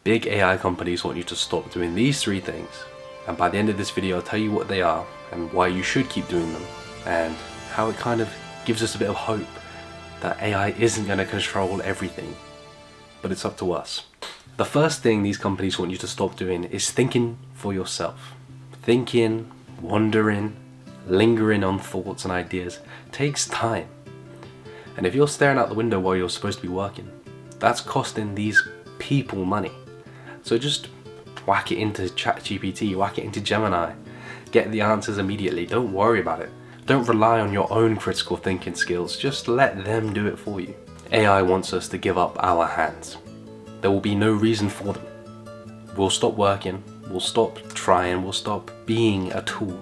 Big AI companies want you to stop doing these 3 things, and by the end of this video I'll tell you what they are and why you should keep doing them, and how it kind of gives us a bit of hope that AI isn't going to control everything, but it's up to us. The first thing these companies want you to stop doing is thinking for yourself. Thinking, wondering, lingering on thoughts and ideas takes time. And if you're staring out the window while you're supposed to be working, that's costing these people money. So just whack it into ChatGPT, whack it into Gemini, get the answers immediately, don't worry about it. Don't rely on your own critical thinking skills, just let them do it for you. AI wants us to give up our hands. There will be no reason for them. We'll stop working, we'll stop trying, we'll stop being a tool.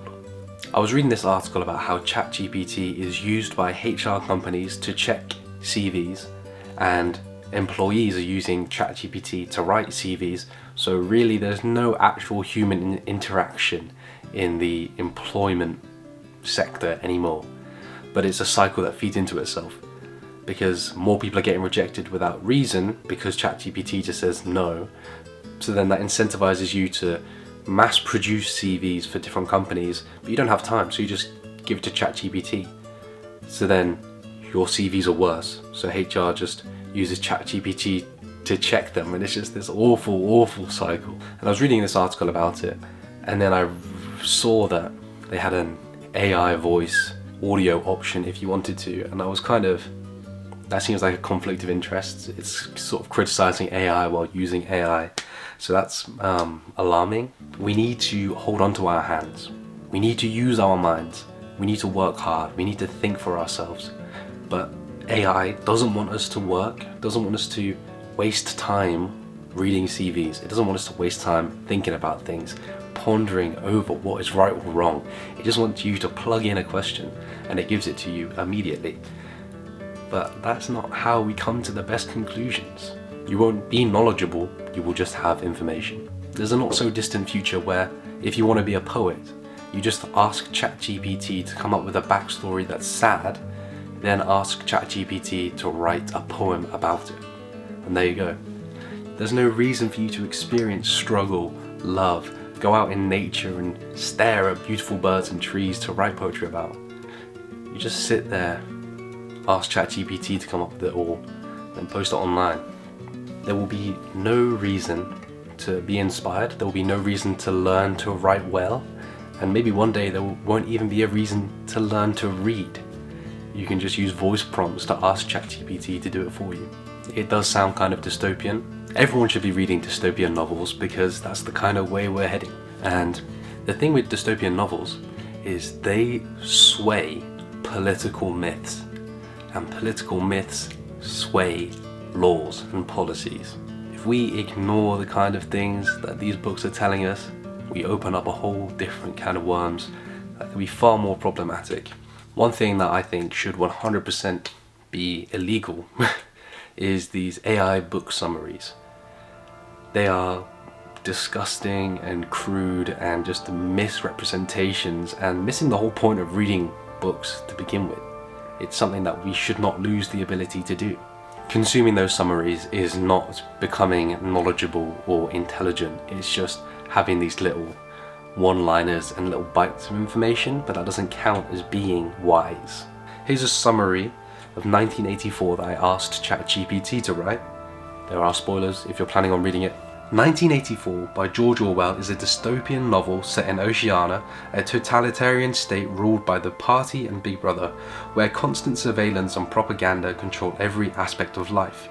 I was reading this article about how ChatGPT is used by HR companies to check CVs, and employees are using ChatGPT to write CVs, so really there's no actual human interaction in the employment sector anymore. But it's a cycle that feeds into itself, because more people are getting rejected without reason because ChatGPT just says no, so then that incentivizes you to mass produce CVs for different companies, but you don't have time, so you just give it to ChatGPT. So then your CVs are worse, so HR just uses ChatGPT to check them, and it's just this awful cycle. And I was reading this article about it, and then I saw that they had an AI voice audio option if you wanted to, and I was kind of, that seems like a conflict of interest. It's sort of criticizing AI while using AI. So that's alarming. We need to hold on to our hands. We need to use our minds. We need to work hard. We need to think for ourselves. But AI doesn't want us to work, doesn't want us to waste time reading CVs. It doesn't want us to waste time thinking about things, pondering over what is right or wrong. It just wants you to plug in a question and it gives it to you immediately. But that's not how we come to the best conclusions. You won't be knowledgeable, you will just have information. There's a not so distant future where if you want to be a poet, you just ask ChatGPT to come up with a backstory that's sad, then ask ChatGPT to write a poem about it. And there you go. There's no reason for you to experience struggle, love, go out in nature and stare at beautiful birds and trees to write poetry about. You just sit there, ask ChatGPT to come up with it all, then post it online. There will be no reason to be inspired, there will be no reason to learn to write well, and maybe one day there won't even be a reason to learn to read. You can just use voice prompts to ask ChatGPT to do it for you. It does sound kind of dystopian. Everyone should be reading dystopian novels because that's the kind of way we're heading. And the thing with dystopian novels is they sway political myths, and political myths sway laws and policies. If we ignore the kind of things that these books are telling us, we open up a whole different can of worms that can be far more problematic. One thing that I think should 100% be illegal is these AI book summaries. They are disgusting and crude and just misrepresentations and missing the whole point of reading books to begin with. It's something that we should not lose the ability to do. Consuming those summaries is not becoming knowledgeable or intelligent, it's just having these little one-liners and little bites of information, but that doesn't count as being wise. Here's a summary of 1984 that I asked ChatGPT to write. There are spoilers if you're planning on reading it. 1984 by George Orwell is a dystopian novel set in Oceania, a totalitarian state ruled by the Party and Big Brother, where constant surveillance and propaganda control every aspect of life.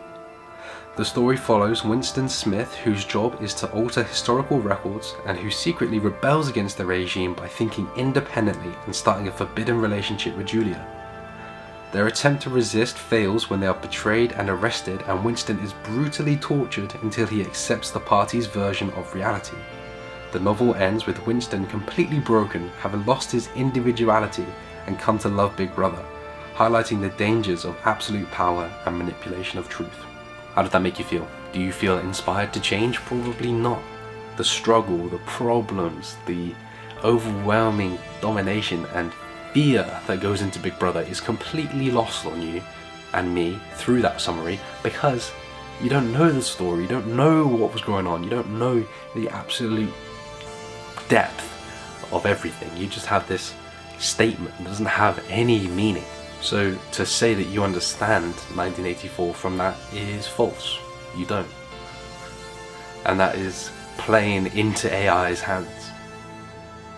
The story follows Winston Smith, whose job is to alter historical records and who secretly rebels against the regime by thinking independently and starting a forbidden relationship with Julia. Their attempt to resist fails when they are betrayed and arrested, and Winston is brutally tortured until he accepts the party's version of reality. The novel ends with Winston completely broken, having lost his individuality and come to love Big Brother, highlighting the dangers of absolute power and manipulation of truth. How did that make you feel? Do you feel inspired to change? Probably not. The struggle, the problems, the overwhelming domination and fear that goes into Big Brother is completely lost on you and me through that summary, because You don't know the story, you don't know what was going on, you don't know the absolute depth of everything. You just have this statement that doesn't have any meaning. So to say that you understand 1984 from that is false. You don't. And that is playing into AI's hands.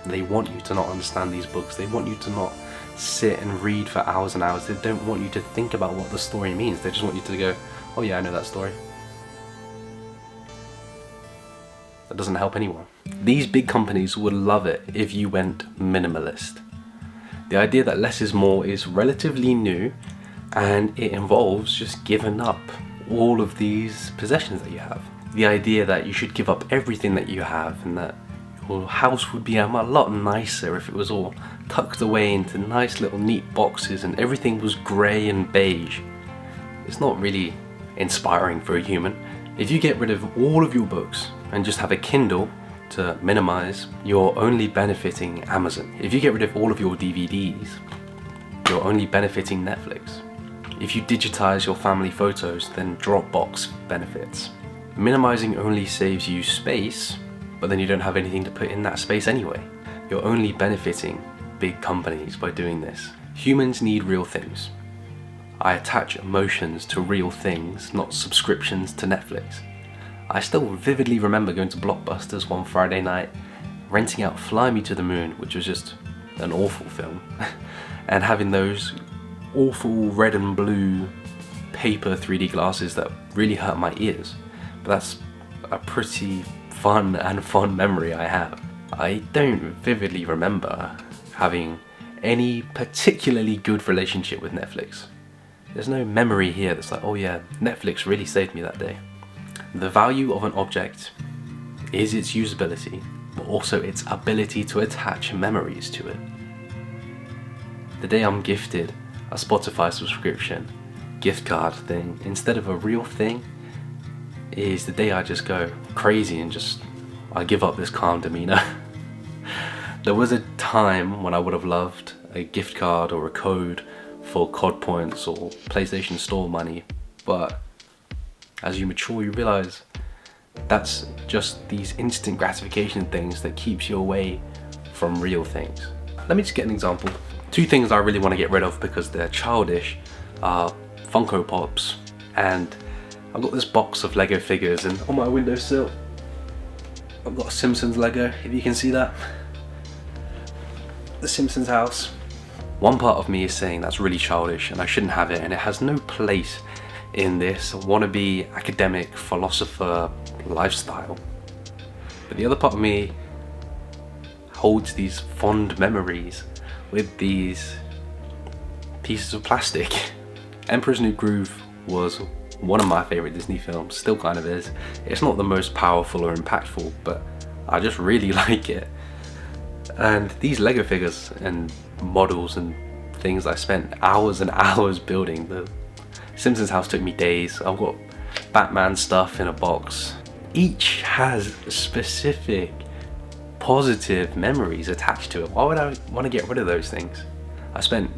They want you to not understand these books. They want you to not sit and read for hours and hours. They don't want you to think about what the story means. They just want you to go, oh yeah, I know that story. That doesn't help anyone. These big companies would love it if you went minimalist. The idea that less is more is relatively new, and it involves just giving up all of these possessions that you have. The idea that you should give up everything that you have, and that your house would be a lot nicer if it was all tucked away into nice little neat boxes and everything was grey and beige. It's not really inspiring for a human. If you get rid of all of your books and just have a Kindle to minimize, you're only benefiting Amazon. If you get rid of all of your DVDs, you're only benefiting Netflix. If you digitize your family photos, then Dropbox benefits. Minimizing only saves you space, but then you don't have anything to put in that space anyway. You're only benefiting big companies by doing this. Humans need real things. I attach emotions to real things, not subscriptions to Netflix. I still vividly remember going to Blockbusters one Friday night, renting out Fly Me to the Moon, which was just an awful film, and having those awful red and blue paper 3D glasses that really hurt my ears. But that's a pretty fun and fond memory I have. I don't vividly remember having any particularly good relationship with Netflix. There's no memory here that's like, oh yeah, Netflix really saved me that day. The value of an object is its usability, but also its ability to attach memories to it. The day I'm gifted a Spotify subscription gift card thing instead of a real thing is the day I just go crazy and I give up this calm demeanor. There was a time when I would have loved a gift card or a code for COD points or PlayStation Store money, but as you mature you realize that's just these instant gratification things that keeps you away from real things. Let me just get an example. Two things I really want to get rid of because they're childish are Funko Pops, and I've got this box of Lego figures, and on my windowsill I've got a Simpsons Lego, if you can see that. The Simpsons house. One part of me is saying that's really childish and I shouldn't have it, and it has no place in this wannabe academic philosopher lifestyle. But the other part of me holds these fond memories with these pieces of plastic. Emperor's New Groove was one of my favourite Disney films, still kind of is. It's not the most powerful or impactful, but I just really like it. And these Lego figures and models and things I spent hours and hours building. The Simpsons house took me days. I've got Batman stuff in a box. Each has specific positive memories attached to it. Why would I want to get rid of those things? I spent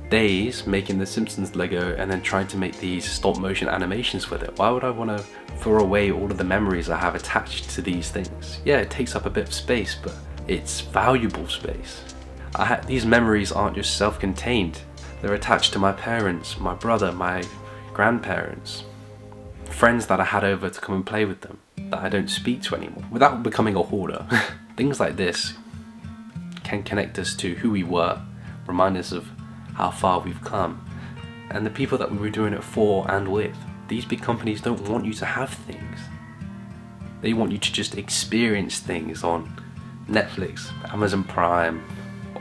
days making the Simpsons Lego and then trying to make these stop motion animations with it. Why would I want to throw away all of the memories I have attached to these things? Yeah, it takes up a bit of space, but it's valuable space. These memories aren't just self-contained. They're attached to my parents, my brother, my grandparents, friends that I had over to come and play with them that I don't speak to anymore, without becoming a hoarder. Things like this can connect us to who we were, remind us of how far we've come, and the people that we were doing it for and with. These big companies don't want you to have things. They want you to just experience things on Netflix, Amazon Prime,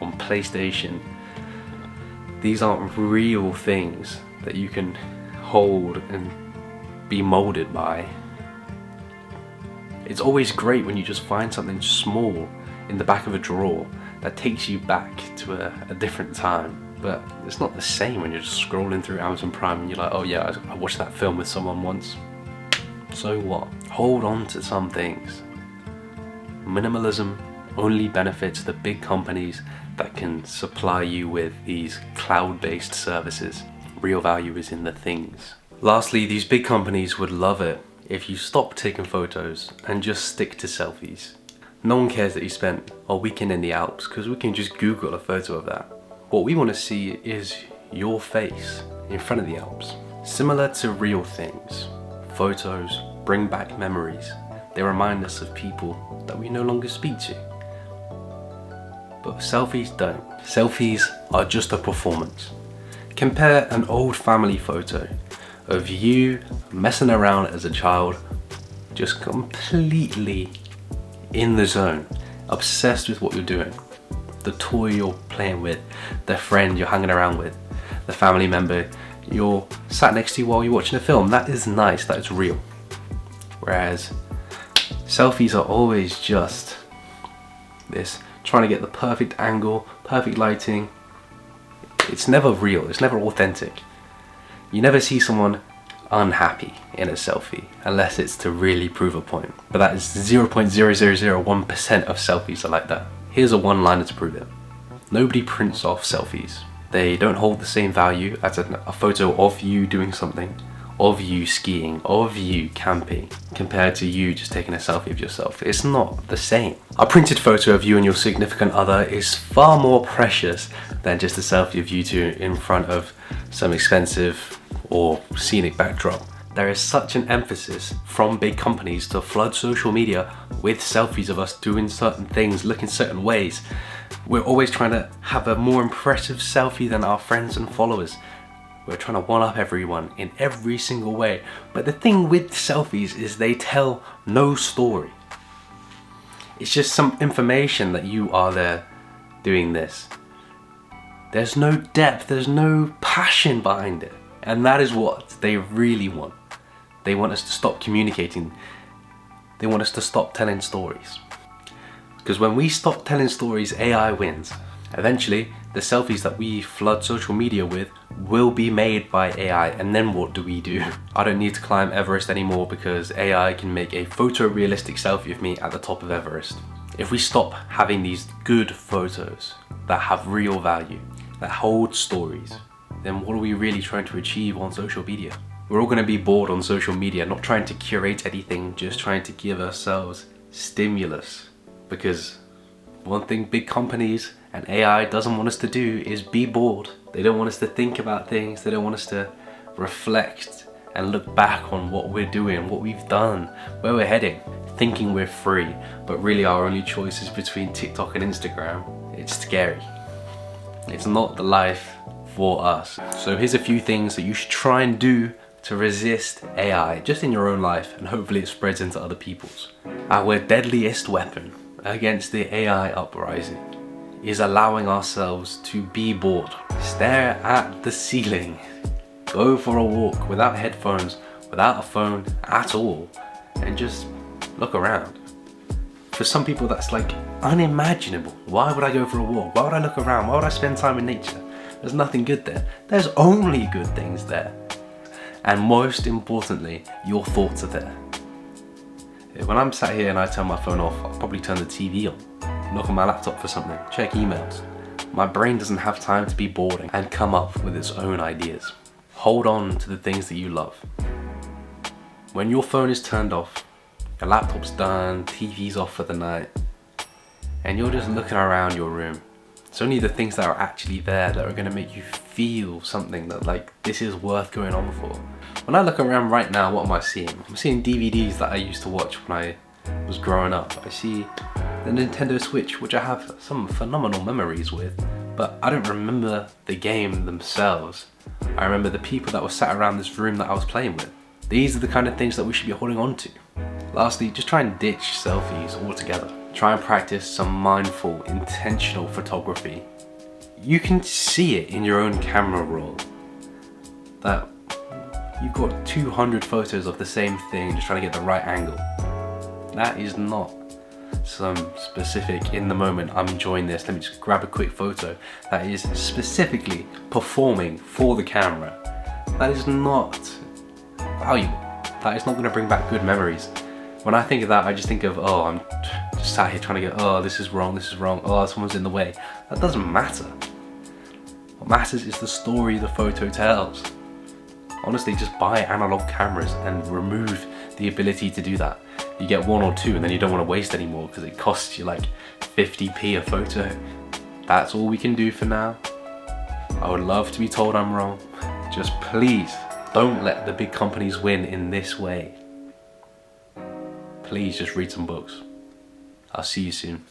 on PlayStation. These aren't real things that you can hold and be molded by. It's always great when you just find something small in the back of a drawer that takes you back to a different time, but it's not the same when you're just scrolling through Amazon Prime and you're like, oh yeah, I watched that film with someone once. So what? Hold on to some things. Minimalism only benefits the big companies that can supply you with these cloud-based services. Real value is in the things. Lastly, these big companies would love it if you stop taking photos and just stick to selfies. No one cares that you spent a weekend in the Alps because we can just Google a photo of that. What we want to see is your face in front of the Alps. Similar to real things, photos bring back memories. They remind us of people that we no longer speak to. But selfies don't. Selfies are just a performance. Compare an old family photo of you messing around as a child, just completely in the zone, obsessed with what you're doing. The toy you're playing with, the friend you're hanging around with, the family member you're sat next to you while you're watching a film. That is nice, that is real. Whereas selfies are always just this, trying to get the perfect angle, perfect lighting. It's never real, it's never authentic. You never see someone unhappy in a selfie unless it's to really prove a point. But that is 0.0001% of selfies are like that. Here's a one-liner to prove it. Nobody prints off selfies. They don't hold the same value as a photo of you doing something, of you skiing, of you camping, compared to you just taking a selfie of yourself. It's not the same. A printed photo of you and your significant other is far more precious than just a selfie of you two in front of some expensive or scenic backdrop. There is such an emphasis from big companies to flood social media with selfies of us doing certain things, looking certain ways. We're always trying to have a more impressive selfie than our friends and followers. We're trying to one-up everyone in every single way. But the thing with selfies is they tell no story. It's just some information that you are there doing this. There's no depth, there's no passion behind it. And that is what they really want. They want us to stop communicating. They want us to stop telling stories. Because when we stop telling stories, AI wins. Eventually, the selfies that we flood social media with will be made by AI, and then what do? I don't need to climb Everest anymore because AI can make a photorealistic selfie of me at the top of Everest. If we stop having these good photos that have real value, that hold stories, then what are we really trying to achieve on social media? We're all going to be bored on social media, not trying to curate anything, just trying to give ourselves stimulus. Because one thing big companies and AI doesn't want us to do is be bored. They don't want us to think about things, they don't want us to reflect and look back on what we're doing, what we've done, where we're heading, thinking we're free, but really our only choice is between TikTok and Instagram. It's scary. It's not the life for us. So here's a few things that you should try and do to resist AI, just in your own life, and hopefully it spreads into other people's. Our deadliest weapon against the AI uprising is allowing ourselves to be bored. Stare at the ceiling. Go for a walk without headphones, without a phone at all, and just look around. For some people that's like unimaginable. Why would I go for a walk? Why would I look around? Why would I spend time in nature? There's nothing good there. There's only good things there. And most importantly, your thoughts are there. When I'm sat here and I turn my phone off, I'll probably turn the TV on, look on my laptop for something, check emails. My brain doesn't have time to be bored and come up with its own ideas. Hold on to the things that you love. When your phone is turned off, your laptop's done, TV's off for the night, and you're just looking around your room, it's only the things that are actually there that are going to make you feel something that like this is worth going on for. When I look around right now, what am I seeing? I'm seeing DVDs that I used to watch when I was growing up. I see the Nintendo Switch, which I have some phenomenal memories with, but I don't remember the game themselves. I remember the people that were sat around this room that I was playing with. These are the kind of things that we should be holding on to. Lastly, just try and ditch selfies altogether. Try and practice some mindful, intentional photography. You can see it in your own camera roll that you've got 200 photos of the same thing, just trying to get the right angle. That is not some specific, in the moment, I'm enjoying this, let me just grab a quick photo. That is specifically performing for the camera. That is not valuable. That is not going to bring back good memories. When I think of that, I just think of, oh, I'm just sat here trying to get, oh, this is wrong, oh, someone's in the way. That doesn't matter. What matters is the story the photo tells. Honestly, just buy analog cameras and remove the ability to do that. You get 1 or 2 and then you don't want to waste any more because it costs you like 50p a photo. That's all we can do for now. I would love to be told I'm wrong. Just please don't let the big companies win in this way. Please just read some books. I'll see you soon.